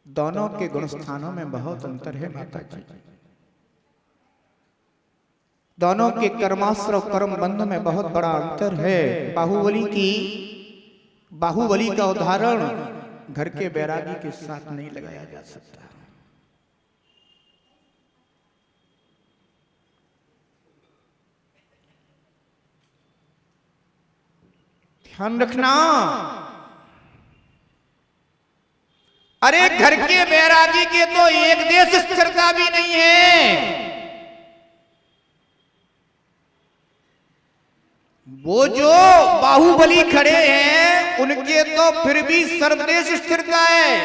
दोनों के गुण स्थानों में बहुत अंतर है माता जी। दोनों के कर्माश्र और कर्म बंध में बहुत बड़ा अंतर है। बाहुबली का उदाहरण घर के बैरागी के साथ नहीं लगाया जा सकता। ध्यान रखना। अरे घर के बैरागी के तो एक देश स्थिरता भी नहीं है। वो जो बाहुबली खड़े हैं उनके तो फिर भी सर्वदेश स्थिरता है,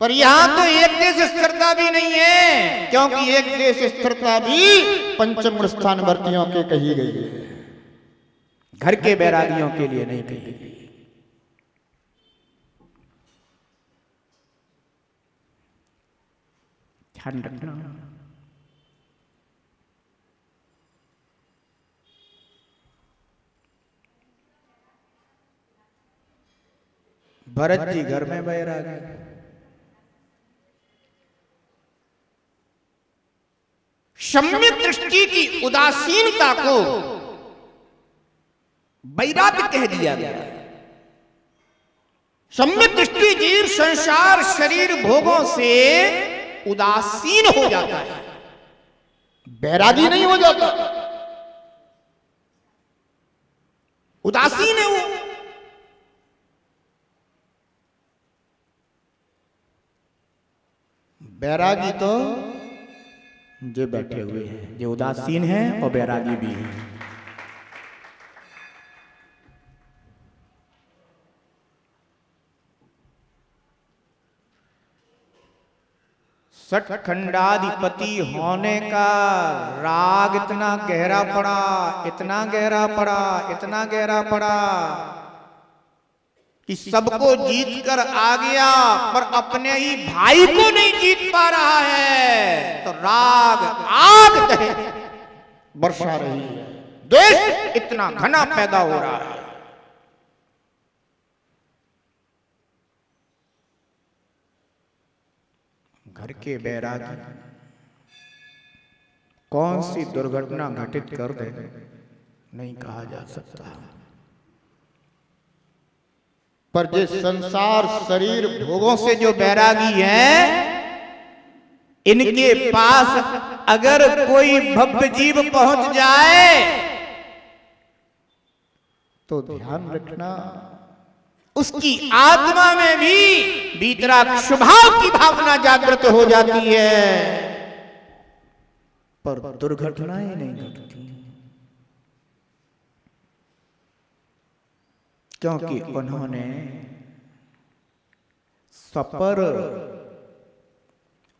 पर यहां तो एक देश स्थिरता भी नहीं है, क्योंकि एक देश स्थिरता भी पंचम स्थान वर्तियों के कही गई है, घर के बैरागियों के लिए नहीं कही गई। ध्यान रखना। भरत जी घर में बैरागी, सम्यक दृष्टि की उदासीनता को वैराग्य कह दिया गया। सम्यक दृष्टि जीव संसार शरीर भोगों से उदासीन हो जाता है, बैरागी नहीं हो जाता, उदासीन है वो। बैरागी तो जो बैठे हुए हैं, जो उदासीन है और बैरागी भी है। सठखंडाधिपति होने का राग इतना गहरा पड़ा, इतना गहरा पड़ा, इतना गहरा पड़ा कि सबको जीत कर आ गया, पर अपने ही भाई को नहीं जीत पा रहा है, तो राग आग तहे बरसा रही है, द्वेष इतना घना पैदा हो रहा है। घर के बैरागी कौन सी दुर्घटना घटित कर दे नहीं कहा जा सकता, पर जो संसार शरीर भोगों से जो बैरागी हैं, इनके पास अगर कोई भव्य जीव पहुंच जाए तो ध्यान रखना उसकी आत्मा में भी वीतराग स्वभाव की भावना जागृत हो जाती है, पर दुर्घटनाएं नहीं घटती, क्योंकि उन्होंने सपर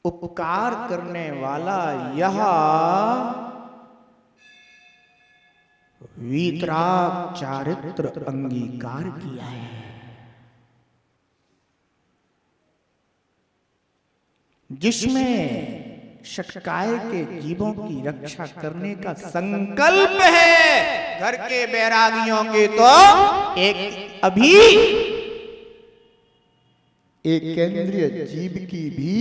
उपकार करने वाला यह वीतराग चारित्र अंगीकार किया है, जिसमें षटकाय के जीवों की रक्षा करने का संकल्प है। घर के बैरागियों के तो एक अभी एक केंद्रीय जीव की भी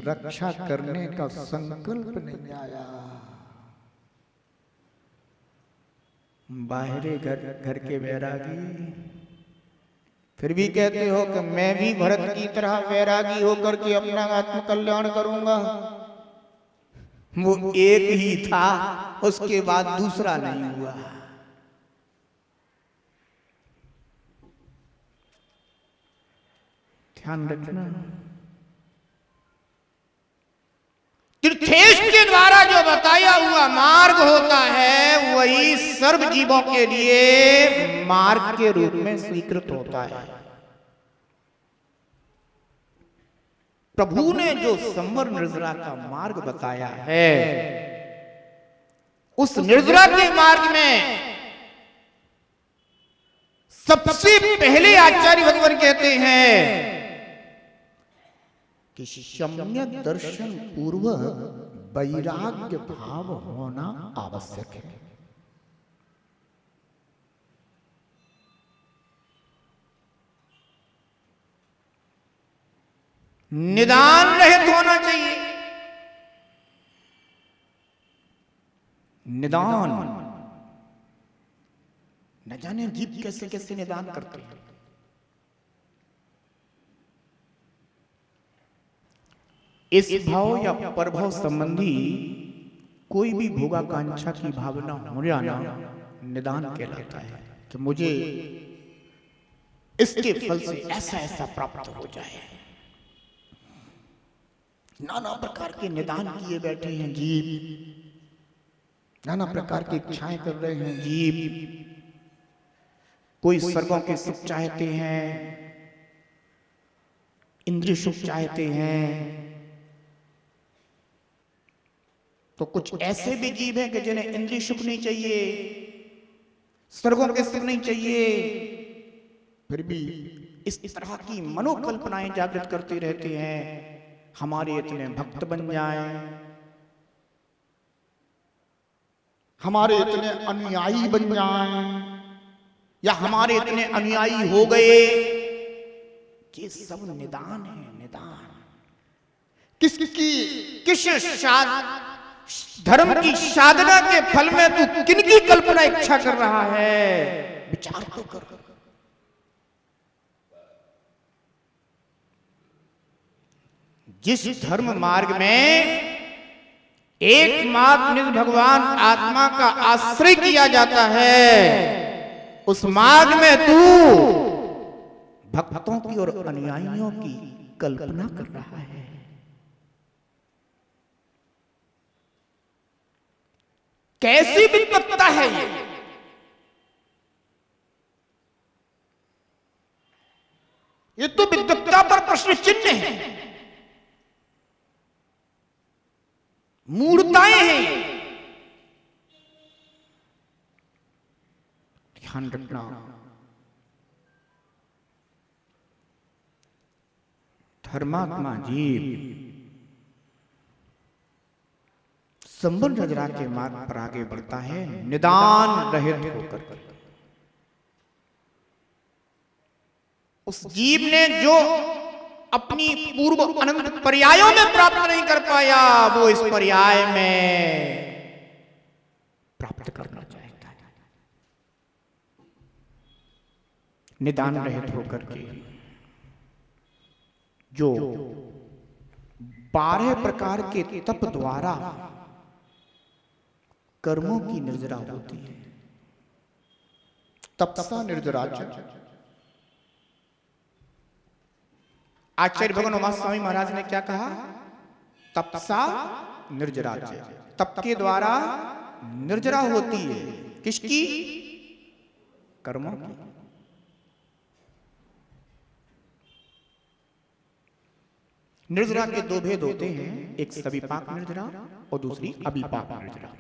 रक्षा करने का संकल्प नहीं आया। बाहरी घर के बैरागी फिर भी कहते हो कि मैं भी भरत की तरह बैरागी होकर के अपना आत्म कल्याण करूंगा। वो एक ही था, उसके बाद दूसरा नहीं हुआ। ध्यान रखना। तीर्थेश के द्वारा जो बताया हुआ मार्ग होता है वही सर्व जीवों के लिए मार्ग के रूप में स्वीकृत होता है। प्रभु ने जो संवर निर्जरा का मार्ग बताया है, उस निर्जरा के मार्ग में सबसे पहले आचार्य भगवान कहते हैं कि सम्यक दर्शन पूर्व वैराग्य भाव होना आवश्यक है। निदान रहित होना चाहिए। निदान, न जाने जीव कैसे कैसे निदान करते हैं। इस भाव या परभाव संबंधी कोई भी भोगाकांक्षा की भावना हो जाना निदान कहलाता है कि मुझे इसके फल से ऐसा ऐसा प्राप्त हो जाए। नाना प्रकार के निदान किए बैठे हैं जीव, नाना प्रकार की इच्छाएं कर रहे हैं जीव। कोई स्वर्गों के सुख चाहते हैं, इंद्रिय सुख चाहते हैं, तो कुछ ऐसे भी जीव हैं कि जिन्हें इंद्रिय सुख नहीं चाहिए, स्वर्गों के सुख नहीं चाहिए, फिर भी इस तरह की मनोकल्पनाएं जागृत करते रहते हैं, हमारे इतने भक्त बन जाएं, हमारे इतने अनुयायी बन जाएं, या हमारे इतने अनुयायी हो गए। ये सब निदान है, निदान। किस धर्म की साधना के फल में तू किनकी कल्पना इच्छा कर रहा है, विचार तो कर। जिस धर्म मार्ग में एकमात्र निज भगवान आत्मा का आश्रय किया जाता है, उस मार्ग में तू भक्तों की और अनुयायियों की कल्पना कर रहा है। कैसी विद्वत्ता है ये तो विद्वत्ता पर प्रश्न चिन्ह है, मूर्ताएं हैं। ध्यान रखना, धर्मात्मा जीव संबंध नजरा के मार्ग पर आगे बढ़ता है निदान रहित होकर। उस जीव ने जो अपनी पूर्व अनंत पर्यायों में प्राप्त नहीं कर पाया, वो इस पर्याय में प्राप्त करना चाहता है। निदान रहित होकर के जो 12 प्रकार के तप द्वारा कर्मों की निर्जरा होती है, तपसा निर्जराच। आचार्य भगवान उमा स्वामी महाराज ने क्या कहा? तपसा निर्जराच। तप के द्वारा निर्जरा होती है, किसकी? कर्मों की। निर्जरा के दो भेद होते हैं, एक सविपाक निर्जरा और दूसरी अविपाक निर्जरा।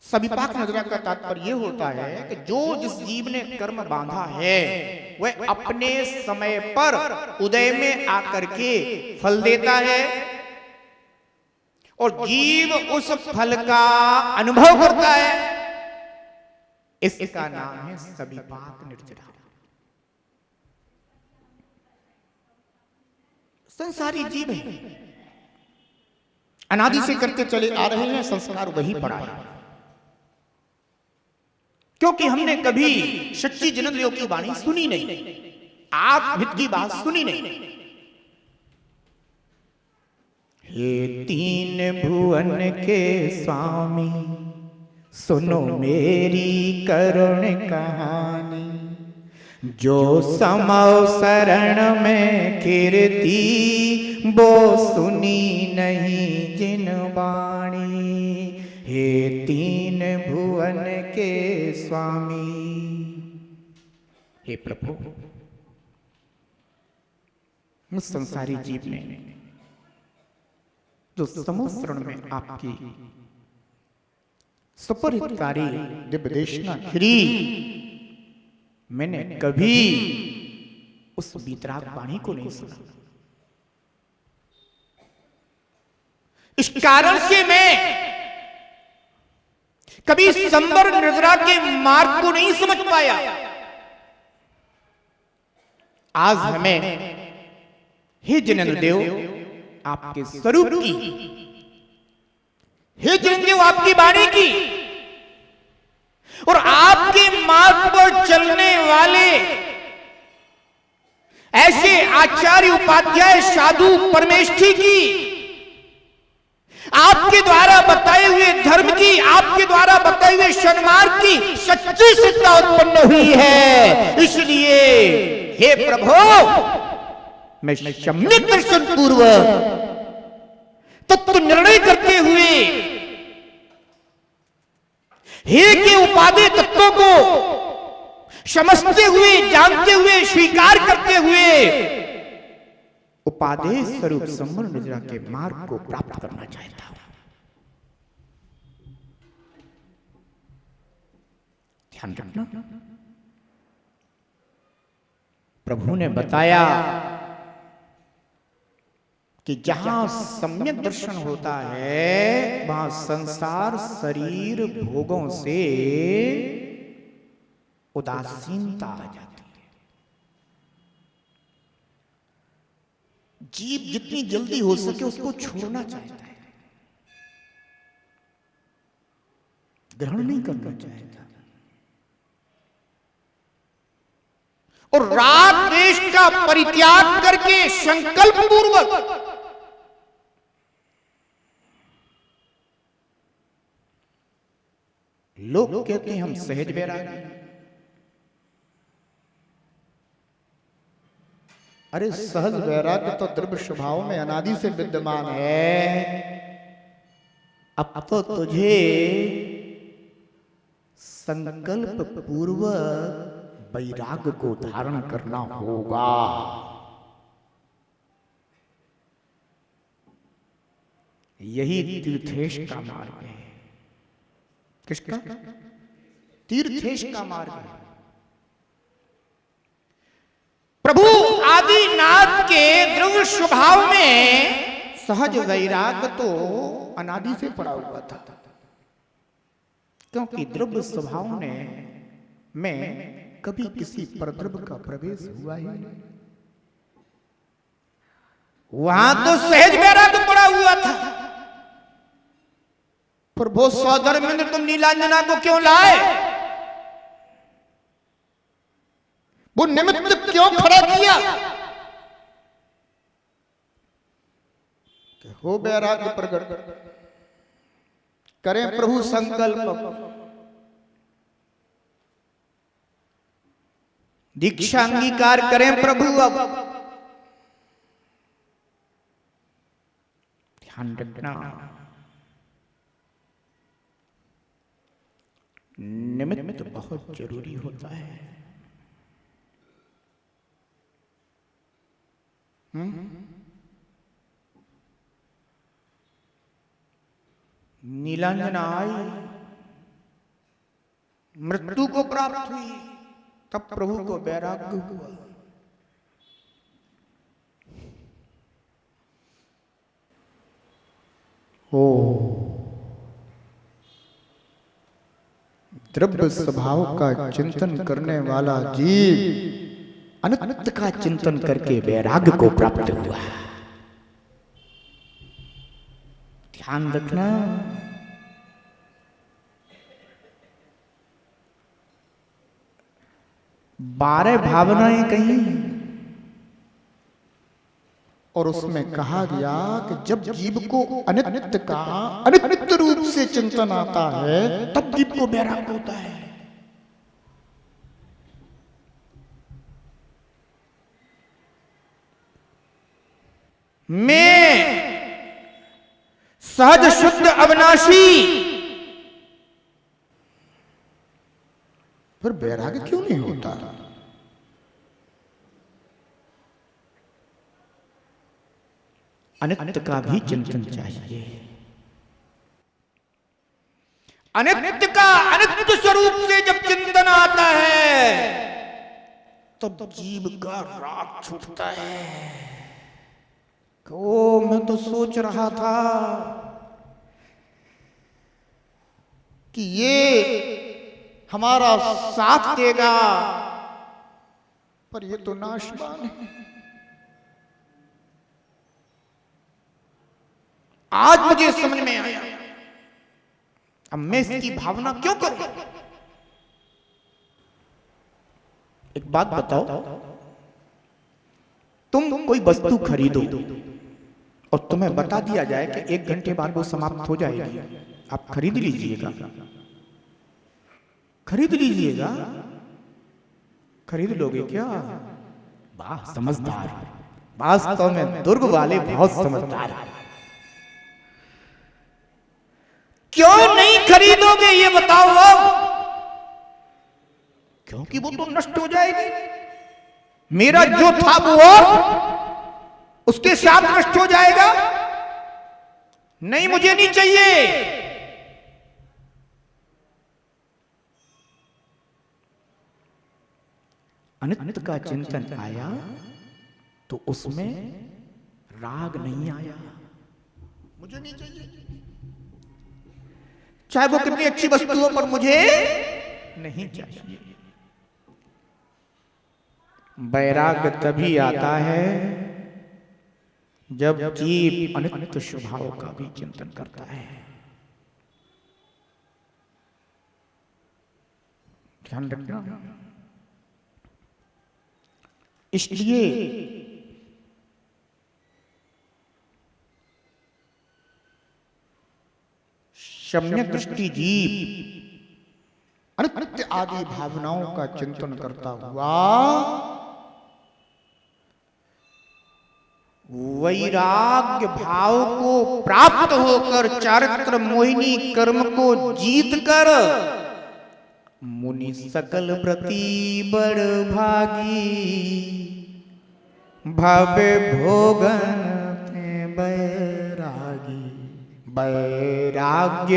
सविपाक निर्जरा का तात्पर्य यह होता है कि जो जिस जीव ने कर्म बांधा है वह अपने समय पर उदय में आकर के फल देता है और जीव उस फल का अनुभव करता है। इसका नाम है सविपाक निर्जरा। संसारी जीव है, अनादि से करते चले आ रहे हैं, संस्कार वही पड़ा है। क्योंकि हमने कभी सच्ची जनद्रियों की वाणी सुनी नहीं, आत्महित की बात सुनी नहीं। हे तीन भुवन के स्वामी, सुनो मेरी करुण कहानी। जो समौ शरण में कीर्ति, वो सुनी नहीं जिन वाणी। हे तीन भुवन के स्वामी, हे प्रभु, उस संसारी जीव ने जो समोसरण में आपकी सुपरहितकारी दिव्य देशना खिरी, मैंने कभी उस वीतराग वाणी को नहीं सुना। इस कारण से मैं कभी संबर निर्जरा के मार्ग को नहीं समझ पाया। आज हमें हे जिनेंद्र देव आपके स्वरूप की, हे जिनेंद्र देव आपकी वाणी की और आपके मार्ग पर चलने वाले ऐसे आचार्य उपाध्याय साधु परमेष्ठी की, आपके द्वारा बताए हुए धर्म की, आपके द्वारा बताए हुए सन्मार्ग की सच्ची श्रद्धा उत्पन्न हुई है। इसलिए हे प्रभु मैं सम्यक दर्शन पूर्वक तत्व निर्णय करते हुए हे के उपादेय तत्वों को समझते हुए, जानते हुए, स्वीकार करते हुए उपादेय स्वरूप संबंध निद्रा के मार्ग को प्राप्त करना चाहता हूं। ध्यान रखना, प्रभु ने बताया कि जहां सम्यक दर्शन होता है वहां संसार शरीर भोगों से उदासीनता आ जाती है। जीव जितनी जल्दी हो सके उसको छोड़ना चाहता है, ग्रहण नहीं करना चाहता, और राग द्वेष का परित्याग करके संकल्प पूर्वक लोग कहते हैं हम सहज वैरागी। अरे सहज वैराग्य तो द्रव्य स्वभाव में अनादि से विद्यमान है। अब तो तुझे संकल्प पूर्वक वैराग्य को धारण करना होगा। यही तीर्थेश का मार्ग है। किसका? तीर्थेश का मार्ग है। प्रभु आदिनाथ के द्रव्य स्वभाव में सहज वैराग्य तो अनादि से पड़ा हुआ था, क्योंकि द्रव्य स्वभाव में कभी किसी परद्रव्य का प्रवेश हुआ ही नहीं। वहां तो सहज वैराग्य पड़ा हुआ था। प्रभु सौधर्मेंद्र तुम नीलांजना को क्यों लाए? वो निमित्त क्यों खड़ा किया? हो वैराग्य प्रकट करें प्रभु संकल्प, दीक्षा अंगीकार करें प्रभु। अब ध्यान रखना, निमित्त बहुत जरूरी होता है। नीलांजना आई, मृत्यु को प्राप्त हुई, तब प्रभु को वैराग्य हुआ। ओ द्रव्य स्वभाव का चिंतन करने वाला जीव अनंत का चिंतन करके वैराग्य को प्राप्त हुआ। ध्यान रखना, बारह भावनाएं कहीं और उसमें कहा गया कि जब जीव को अनित्य का अनित्य रूप से चिंतन आता है तब जीव को वैराग्य होता है। मैं सहज शुद्ध अविनाशी, फिर वैराग्य क्यों नहीं होता? अनित्य का भी चिंतन चाहिए। अनित्य का अनित्य स्वरूप से जब चिंतन आता है तब जीव का राग छूटता है। ओ मैं तो सोच रहा था कि ये हमारा साथ देगा, पर ये तो नाशवान है। आज मुझे समझ में आया। अब मैं इसकी भावना क्यों करूं? एक बात बताओ, तुम कोई वस्तु खरीदो और तुम्हें बता दिया जाए कि 1 घंटे बाद वो समाप्त हो जाएगी, आप खरीद लीजिएगा? खरीद लीजिएगा? खरीद लोगे क्या? वाह समझदार, वास्तव में दुर्ग वाले बहुत समझदार हैं। क्यों नहीं खरीदोगे ये बताओ अब? क्योंकि वो तो नष्ट हो जाएगी। मेरा जो था वो उसके साथ नष्ट हो जाएगा। नहीं, मुझे नहीं चाहिए। अनित्य का चिंतन आया तो उसमें राग नहीं आया, मुझे नहीं चाहिए, चाहे वो कितनी अच्छी वस्तु हो, पर मुझे नहीं चाहिए। वैराग्य तभी आता है जब जीव अनित्य स्वभाव का भी चिंतन करता है। ध्यान रखना। इसलिए सम्यक दृष्टि जीव अनित्य आदि भावनाओं का चिंतन करता हुआ वैराग्य भाव को प्राप्त होकर चारित्र मोहिनी कर्म को जीत कर मुनि सकल प्रति बड़ भागी भव भोगन थे बैरागी। वैराग्य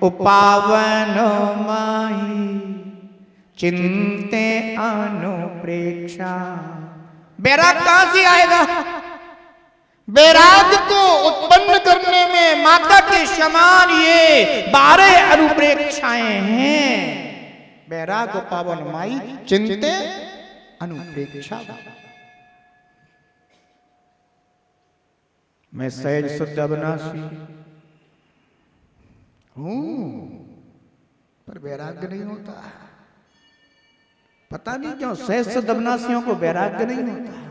उपावन माही चिंते अनुप्रेक्षा। बैराग कहां से आएगा? बैराग को उत्पन्न करने में माता के समान ये 12 अनुप्रेक्षाएं हैं। बैराग पावन माई चिंते अनुप्रेक्षा। मैं सहज शुद्ध अविनाशी हूं, पर वैराग्य नहीं होता। पता नहीं क्यों सहज शुद्ध अविनाशियों को वैराग्य नहीं होता।